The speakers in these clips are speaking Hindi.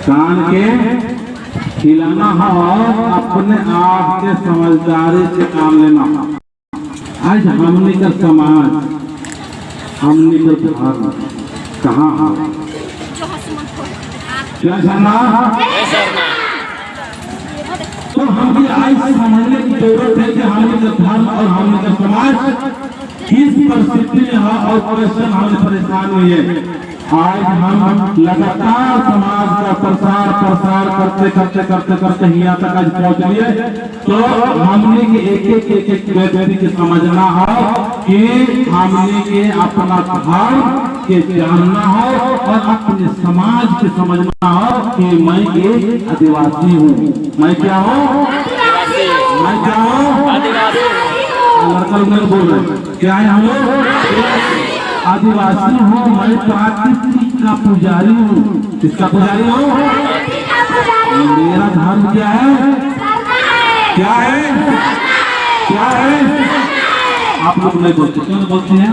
कान के हिलाना हो और अपने आप के समझदारी से काम लेना हो। आज हमने का समाज, हमने का धर्म कहाँ है? क्या जाना? तो हमें आज समझने की जरूरत है कि हमने का धर्म और हमने का समाज किस परिस्थिति में है और परेशान हमें परेशान हुई है। आज हम लगातार समाज का प्रसार करते करते करते करते यहाँ तक आज पहुँच लिए। तो हमने के एक व्यक्ति के समझना हो कि हमने के अपना धर्म के जानना हो और अपने समाज के समझना हो कि मैं एक आदिवासी हूँ। मैं क्या हूँ? मैं क्या हूँ? लड़का लोग बोल रहे क्या है? हम लोग आदिवासी हूँ। मैं प्राकृतिक का पुजारी हूँ। किसका पुजारी हूँ? मेरा धर्म क्या है? क्या है? क्या है? आप लोग नहीं बोलते, क्यों बोलते हैं?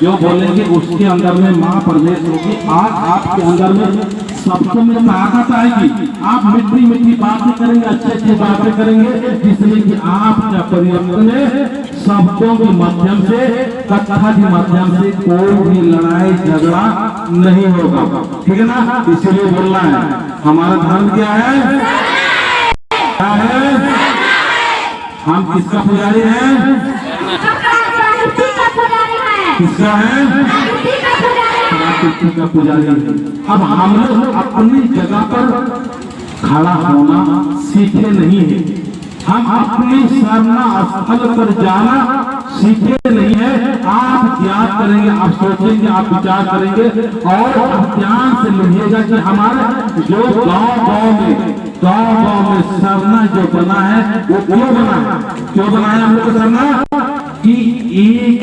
जो बोलेंगे उसके अंदर में माँ प्रवेश होगी। आज आपके अंदर में सबको में ताकत आएगी। आप मीठी मीठी बातें करेंगे, अच्छी बातें करेंगे, जिसमें कि आपका परिवर्तन है। शब्दों के माध्यम से, कथा के माध्यम से कोई भी लड़ाई झगड़ा नहीं होगा। ठीक है ना? इसलिए बोलना है हमारा धर्म क्या है? क्या है? हम किसका पुजारी हैं? किसका है? प्राकृतिक का पुजारी। अब हम लोग अपनी जगह पर खड़ा होना सीखे नहीं है। हम अपनी साधना स्थल पर जाना सीखे नहीं है। आप याद करेंगे, आप सोचेंगे, आप विचार करेंगे और आप ध्यान से लीजिएगा कि हमारे जो गांव में सरना जो बना है वो क्यों बना है? क्यों बनाया हम लोग सरना? कि एक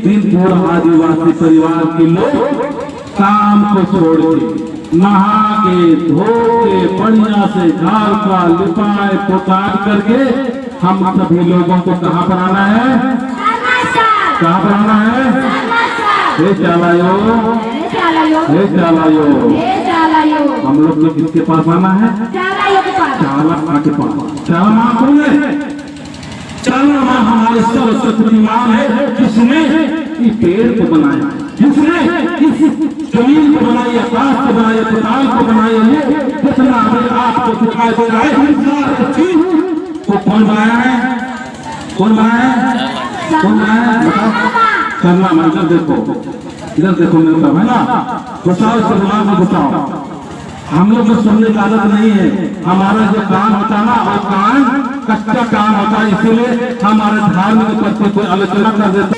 दिन पूरा आदिवासी परिवार के लोग काम को छोड़ के नहा के धो के बढ़िया से घर का लिपाए पुकार करके हम सभी लोगों को कहाँ पर आना है? कहाँ पर आना है? हे चालायो, हे चालायो। हम लोग ने किसके पास आना है? चाला माँ के पास। चाला माँ कौन है? चाला माँ हमारे सरस्वती माँ है, जिसने इस पेड़ को बनाया, जिसने इस जमीन को बनाई, आकाश को बनाया, पताल को बनाया। ये जितना हमें आपको दिखाई दे रहा है वो कौन बनाया है? कौन बनाया है? कौन बनाया है? बताओ। करना मैं इधर देखो मेरे साथ है ना। घुसाओ इस दिमाग में घुसाओ। हम लोग को सुनने की आदत नहीं है। हमारा जो काम होता है ना वो काम कच्चा काम होता है, इसीलिए हमारे धर्म के प्रति कोई आलोचना कर देता